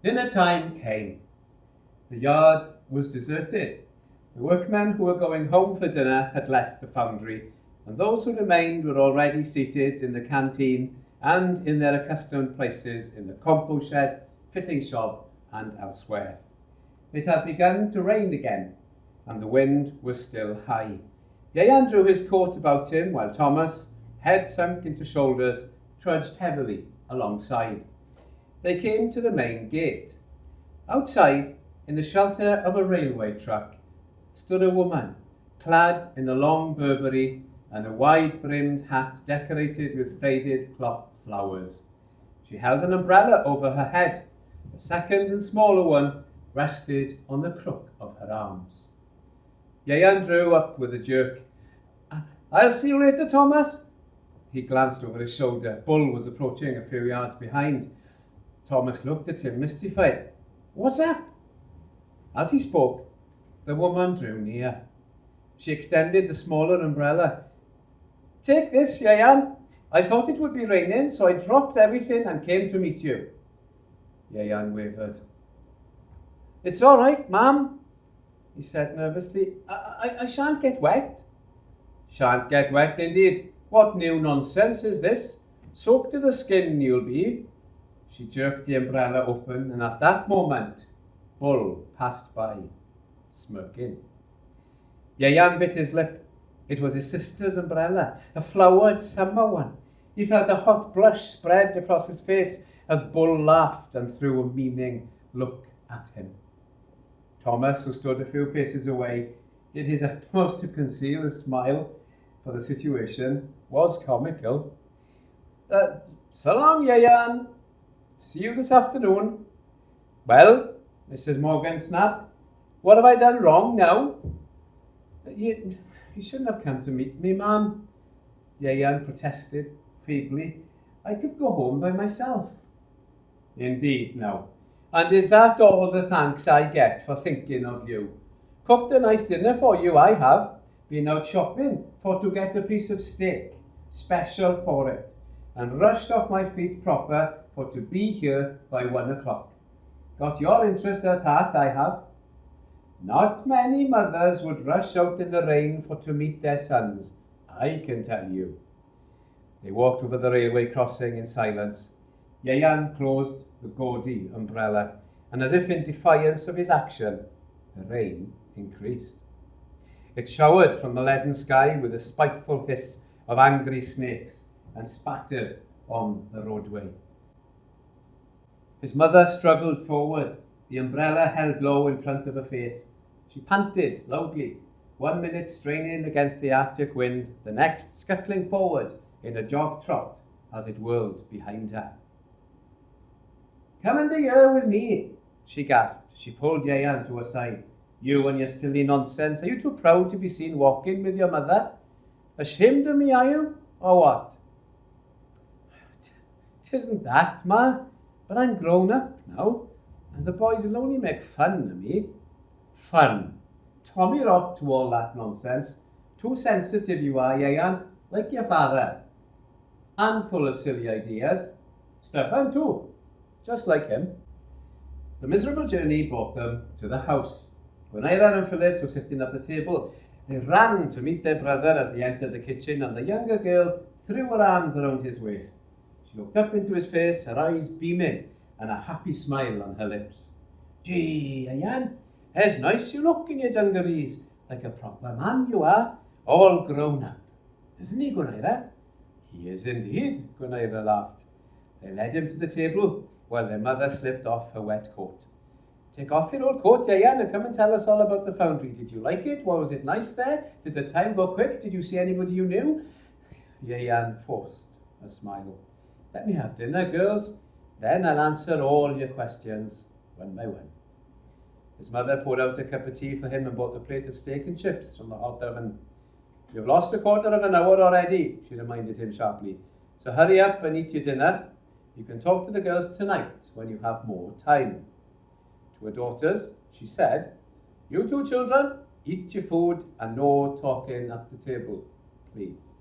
Dinner time came. The yard was deserted. The workmen who were going home for dinner had left the foundry, and those who remained were already seated in the canteen and in their accustomed places in the compost shed, fitting shop, and elsewhere. It had begun to rain again, and the wind was still high. Ieuan drew his coat about him, while Thomas, head sunk into shoulders, trudged heavily alongside. They came to the main gate. Outside, in the shelter of a railway truck, stood a woman, clad in a long Burberry and a wide-brimmed hat decorated with faded cloth flowers. She held an umbrella over her head. A second and smaller one rested on the crook of her arms. Ieuan drew up with a jerk. "I'll see you later, Thomas." He glanced over his shoulder. Bull was approaching a few yards behind. Thomas looked at him, mystified. "What's up?" As he spoke, the woman drew near. She extended the smaller umbrella. "Take this, Ieuan. I thought it would be raining, so I dropped everything and came to meet you." Ieuan wavered. "It's all right, ma'am," he said nervously. I shan't get wet." "Shan't get wet, indeed. What new nonsense is this? Soaked to the skin you'll be." She jerked the umbrella open, and at that moment, Bull passed by, smirking. Ieuan bit his lip. It was his sister's umbrella, a flowered summer one. He felt a hot blush spread across his face as Bull laughed and threw a meaning look at him. Thomas, who stood a few paces away, did his utmost to conceal a smile, for the situation was comical. "So long, Ieuan. See you this afternoon." "Well," Mrs. Morgan snapped, "what have I done wrong now?" You shouldn't have come to meet me, ma'am," Ieuan protested feebly. "I could go home by myself." "Indeed, now. And is that all the thanks I get for thinking of you? Cooked a nice dinner for you, I have. Been out shopping for to get a piece of steak, special for it, and rushed off my feet proper for to be here by 1 o'clock. Got your interest at heart, I have. Not many mothers would rush out in the rain for to meet their sons, I can tell you." They walked over the railway crossing in silence. Ieuan closed the gaudy umbrella, and as if in defiance of his action, the rain increased. It showered from the leaden sky with a spiteful hiss of angry snakes and spattered on the roadway. His mother struggled forward, the umbrella held low in front of her face. She panted loudly, 1 minute straining against the Arctic wind, the next scuttling forward in a jog trot as it whirled behind her. "Come into here with me," she gasped. She pulled Ieuan to her side. "You and your silly nonsense. Are you too proud to be seen walking with your mother? Ashamed of me, are you? Or what?" "'Tisn't that, ma. But I'm grown up now, and the boys will only make fun of me." "Fun? Tommy rot to all that nonsense. Too sensitive you are, Ieuan, like your father. And full of silly ideas. Stubborn too, just like him." The miserable journey brought them to the house. Gwynaira and Phyllis were sitting at the table. They ran to meet their brother as he entered the kitchen, and the younger girl threw her arms around his waist. She looked up into his face, her eyes beaming, and a happy smile on her lips. "Gee, Ieuan, it's nice you look in your dungarees, like a proper man you are, all grown up. Isn't he, Gwynaira?" "He is indeed," Gwynaira laughed. They led him to the table, while their mother slipped off her wet coat. "Take off your old coat, Ieuan, and come and tell us all about the foundry. Did you like it? Was it nice there? Did the time go quick? Did you see anybody you knew?" Ieuan forced a smile. "Let me have dinner, girls. Then I'll answer all your questions, one by one." His mother poured out a cup of tea for him and brought a plate of steak and chips from the hot oven. "You've lost a quarter of an hour already," she reminded him sharply. "So hurry up and eat your dinner. You can talk to the girls tonight when you have more time." To her daughters, she said, "You two children, eat your food and no talking at the table, please."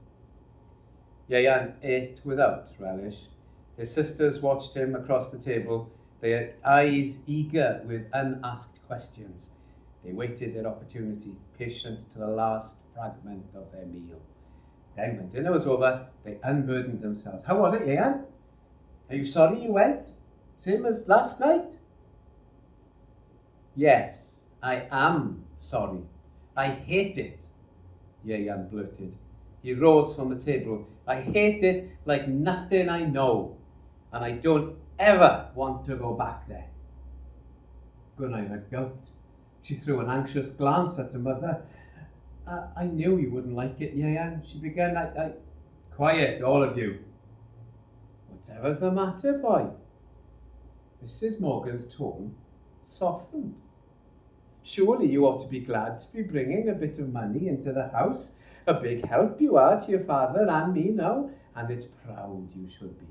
Ieuan ate without relish. His sisters watched him across the table, their eyes eager with unasked questions. They waited their opportunity, patient to the last fragment of their meal. Then, when dinner was over, they unburdened themselves. How was it, Ian? Are you sorry you went? Same as last night? Yes, I am sorry. I hate it, Ian blurted. He rose from the table. I hate it like nothing I know, and I don't ever want to go back there. Gunaina gulped. She threw an anxious glance at her mother. I knew you wouldn't like it, Ian, she began. Quiet, all of you. Whatever's the matter, boy? Mrs. Morgan's tone softened. Surely you ought to be glad to be bringing a bit of money into the house. A big help you are to your father and me now, and it's proud you should be.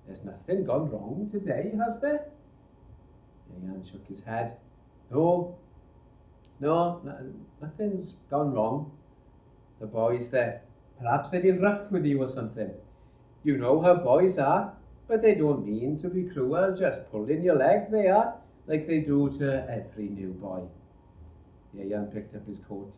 There's nothing gone wrong today, has there? Ian shook his head. No, nothing's gone wrong. The boys there, perhaps they've been rough with you or something. You know how boys are, but they don't mean to be cruel, just pulling your leg they are, like they do to every new boy. Ian picked up his coat.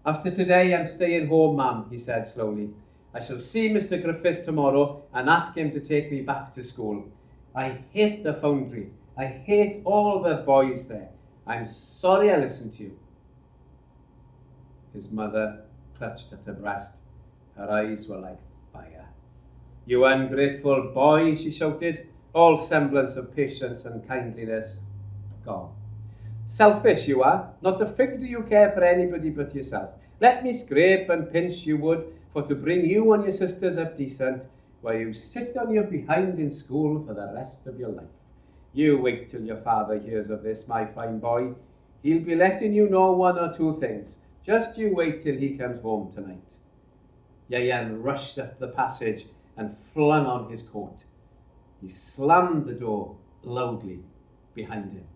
After today, I'm staying home, ma'am, he said slowly. I shall see Mr. Griffiths tomorrow and ask him to take me back to school. I hate the foundry. I hate all the boys there. I'm sorry I listened to you. His mother clutched at her breast. Her eyes were like fire. You ungrateful boy, she shouted, all semblance of patience and kindliness gone. Selfish you are, not a fig do you care for anybody but yourself. Let me scrape and pinch you would, for to bring you and your sisters up decent, while you sit on your behind in school for the rest of your life. You wait till your father hears of this, my fine boy. He'll be letting you know one or two things. Just you wait till he comes home tonight. Ian rushed up the passage and flung on his coat. He slammed the door loudly behind him.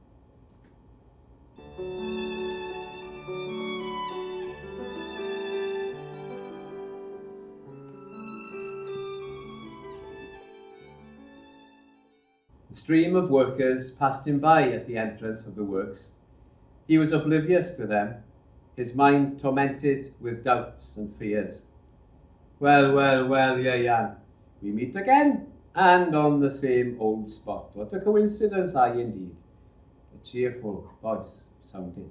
The stream of workers passed him by at the entrance of the works. He was oblivious to them, his mind tormented with doubts and fears. Well, Ian, we meet again, and on the same old spot. What a coincidence, aye indeed. A cheerful voice sounded.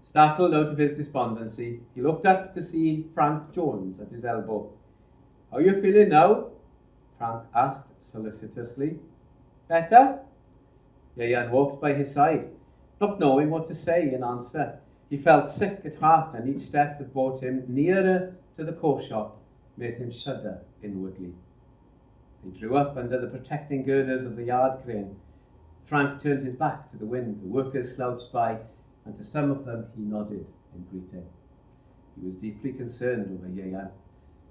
Startled out of his despondency, he looked up to see Frank Jones at his elbow. How are you feeling now? Frank asked solicitously. Better? Ian walked by his side, not knowing what to say in answer. He felt sick at heart, and each step that brought him nearer to the coal shop made him shudder inwardly. He drew up under the protecting girders of the yard crane. Frank turned his back to the wind. The workers slouched by, and to some of them he nodded in greeting. He was deeply concerned over Ian,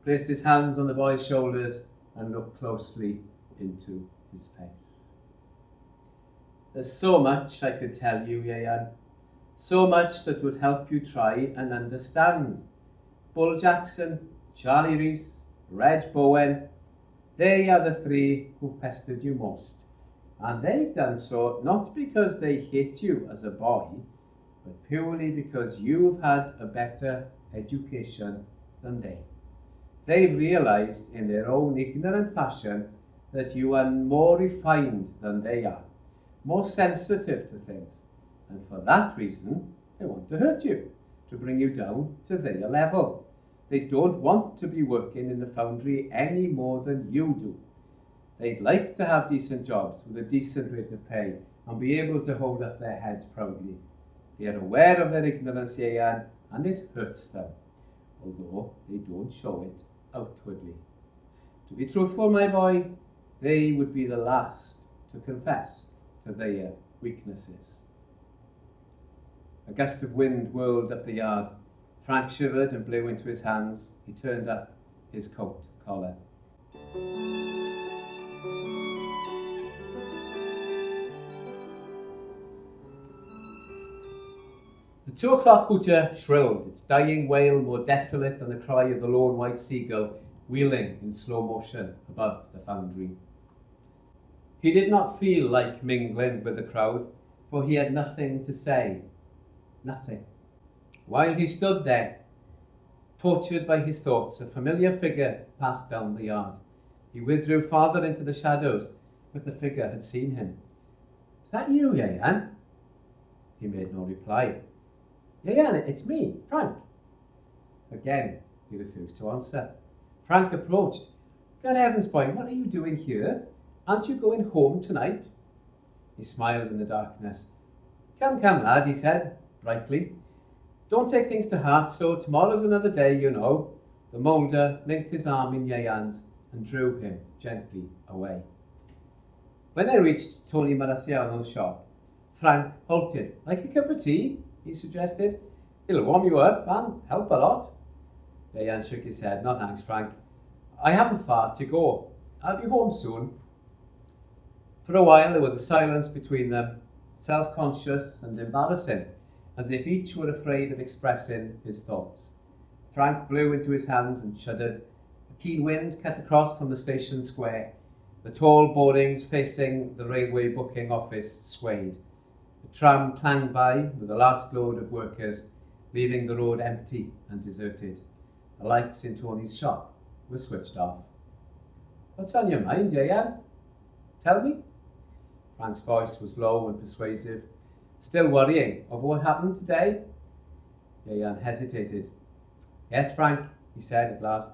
placed his hands on the boy's shoulders, and looked closely into his face. There's so much I could tell you, Ian. So much that would help you try and understand. Bull Jackson, Charlie Rees, Reg Bowen, they are the three who've pestered you most. And they've done so not because they hate you as a boy, but purely because you've had a better education than they. They've realized in their own ignorant fashion that you are more refined than they are, more sensitive to things, and for that reason they want to hurt you, to bring you down to their level. They don't want to be working in the foundry any more than you do. They'd like to have decent jobs with a decent rate of pay and be able to hold up their heads proudly. They are aware of their ignorance, Ian, and it hurts them, although they don't show it outwardly. To be truthful, my boy, they would be the last to confess to their weaknesses. A gust of wind whirled up the yard. Frank shivered and blew into his hands. He turned up his coat collar. The 2 o'clock hooter shrilled, its dying wail more desolate than the cry of the lone white seagull wheeling in slow motion above the foundry. He did not feel like mingling with the crowd, for he had nothing to say. Nothing. While he stood there, tortured by his thoughts, a familiar figure passed down the yard. He withdrew farther into the shadows, but the figure had seen him. "Is that you, Yayan?" He made no reply. "Yayan, it's me, Frank." Again, he refused to answer. Frank approached. "Good heavens, boy, what are you doing here? Aren't you going home tonight?" He smiled in the darkness. Come, lad," he said, brightly. "Don't take things to heart, so tomorrow's another day, you know." The moulder linked his arm in Yayan's and drew him gently away. When they reached Tony Marasiano's shop, Frank halted. "Like a cup of tea?" he suggested. "It'll warm you up and help a lot." Yayan shook his head. "No thanks, Frank. I haven't far to go. I'll be home soon." For a while there was a silence between them, self-conscious and embarrassing, as if each were afraid of expressing his thoughts. Frank blew into his hands and shuddered. A keen wind cut across from the station square. The tall boardings facing the railway booking office swayed. The tram clanged by with the last load of workers, leaving the road empty and deserted. The lights in Tony's shop were switched off. "What's on your mind, Yayan? Tell me." Frank's voice was low and persuasive. "Still worrying over what happened today?" Yayan hesitated. "Yes, Frank," he said at last.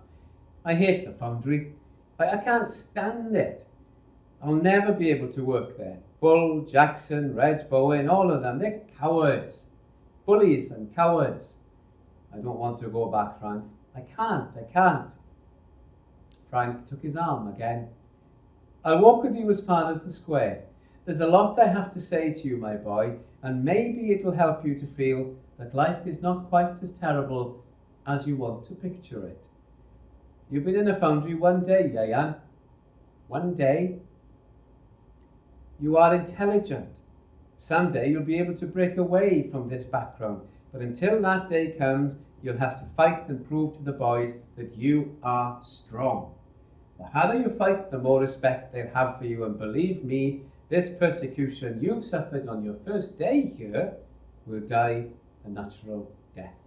"I hate the foundry. I can't stand it. I'll never be able to work there. Bull, Jackson, Reg, Bowen, all of them, they're cowards. Bullies and cowards. I don't want to go back, Frank. I can't. Frank took his arm again. "I'll walk with you as far as the square. There's a lot I have to say to you, my boy, and maybe it will help you to feel that life is not quite as terrible as you want to picture it. You've been in a foundry one day, Yayan. One day. You are intelligent. Someday you'll be able to break away from this background, but until that day comes, you'll have to fight and prove to the boys that you are strong. The harder you fight, the more respect they'll have for you, and believe me, this persecution you've suffered on your first day here will die a natural death.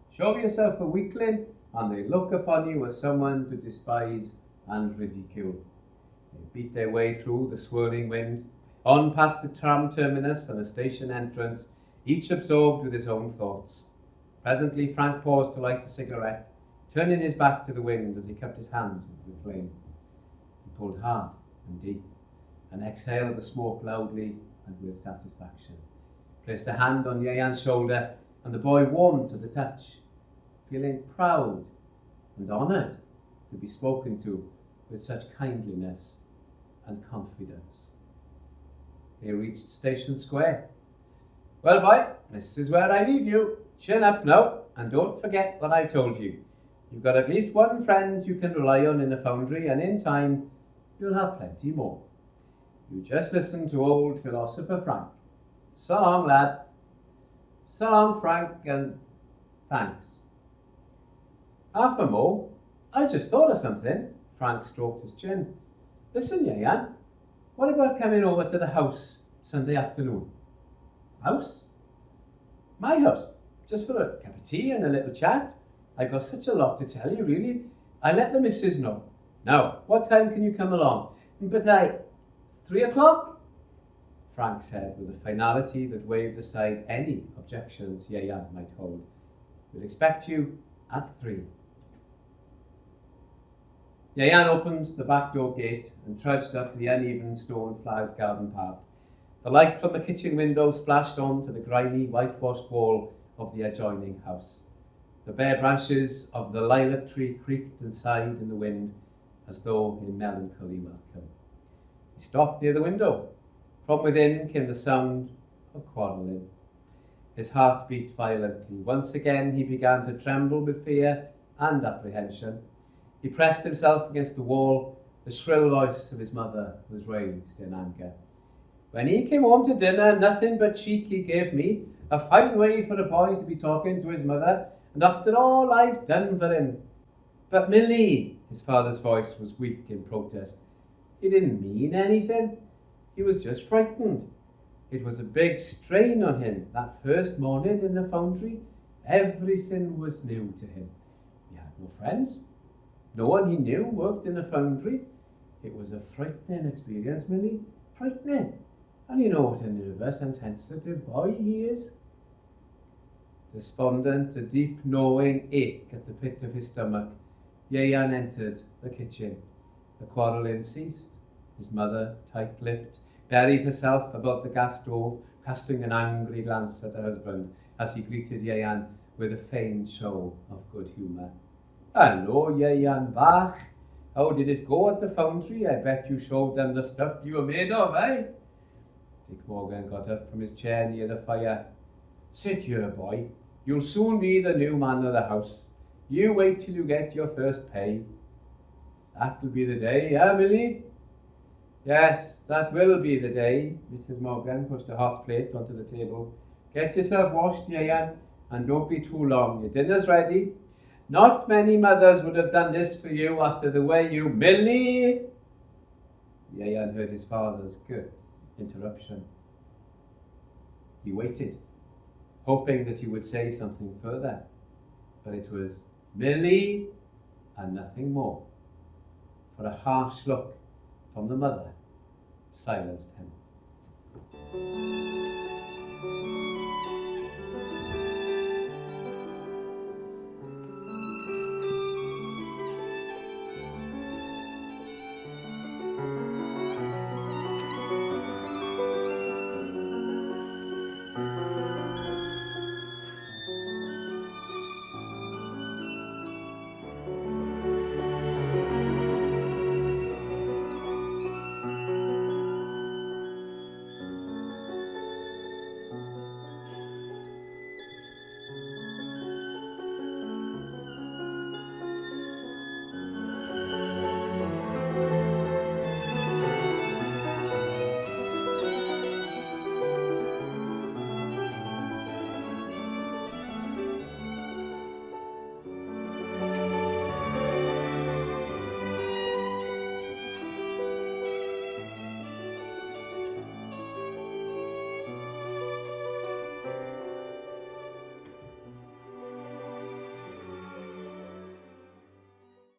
Show yourself a weakling, and they look upon you as someone to despise and ridicule." They beat their way through the swirling wind, on past the tram terminus and the station entrance, each absorbed with his own thoughts. Presently Frank paused to light a cigarette, turning his back to the wind as he cupped his hands into the flame. He pulled hard and deep, and exhaled the smoke loudly and with satisfaction. Placed a hand on Yayan's shoulder, and the boy warmed to the touch, feeling proud and honoured to be spoken to with such kindliness and confidence. They reached Station Square. "Well, boy, this is where I leave you. Chin up now, and don't forget what I told you. You've got at least one friend you can rely on in the foundry, and in time you'll have plenty more. You just listen to old philosopher Frank. So long, lad." "So long, Frank, and thanks." "Half a mo, I just thought of something." Frank stroked his chin. "Listen, Yayan, what about coming over to the house Sunday afternoon?" "House?" "My house, just for a cup of tea and a little chat. I've got such a lot to tell you, really. I let the missus know. Now, what time can you come along?" "But 3 o'clock?" Frank said with a finality that waved aside any objections Yayan might hold. "We'll expect you at 3. Yayan opened the back door gate and trudged up the uneven stone-flagged garden path. The light from the kitchen window splashed onto the grimy, whitewashed wall of the adjoining house. The bare branches of the lilac tree creaked and sighed in the wind, as though in melancholy welcome. He stopped near the window. From within came the sound of quarrelling. His heart beat violently. Once again he began to tremble with fear and apprehension. He pressed himself against the wall. The shrill voice of his mother was raised in anger. "When he came home to dinner, nothing but cheek he gave me. A fine way for a boy to be talking to his mother, and after all I've done for him." "But Millie," his father's voice was weak in protest, He didn't mean anything. He was just frightened. It was a big strain on him that first morning in the foundry. Everything was new to him. He had no friends. No one he knew worked in the foundry. It was a frightening experience, Millie. Frightening. And you know what a nervous and sensitive boy he is. Despondent, a deep gnawing ache at the pit of his stomach, Yeyan entered the kitchen. The quarrelling ceased. His mother, tight-lipped, buried herself above the gas stove, casting an angry glance at her husband as he greeted Yeyan with a feigned show of good humour. "Hello, Yeyan Bach. How did it go at the foundry? I bet you showed them the stuff you were made of, eh?" Dick Morgan got up from his chair near the fire. "Sit here, boy. You'll soon be the new man of the house. You wait till you get your first pay." "That'll be the day, Millie?" "Yes, that will be the day." Mrs. Morgan pushed a hot plate onto the table. "Get yourself washed, Yeyan, and don't be too long. Your dinner's ready. Not many mothers would have done this for you after the way you..." "Millie!" Yeyan heard his father's curt interruption. He waited, hoping that he would say something further, but it was "Millie" and nothing more, for a harsh look from the mother silenced him.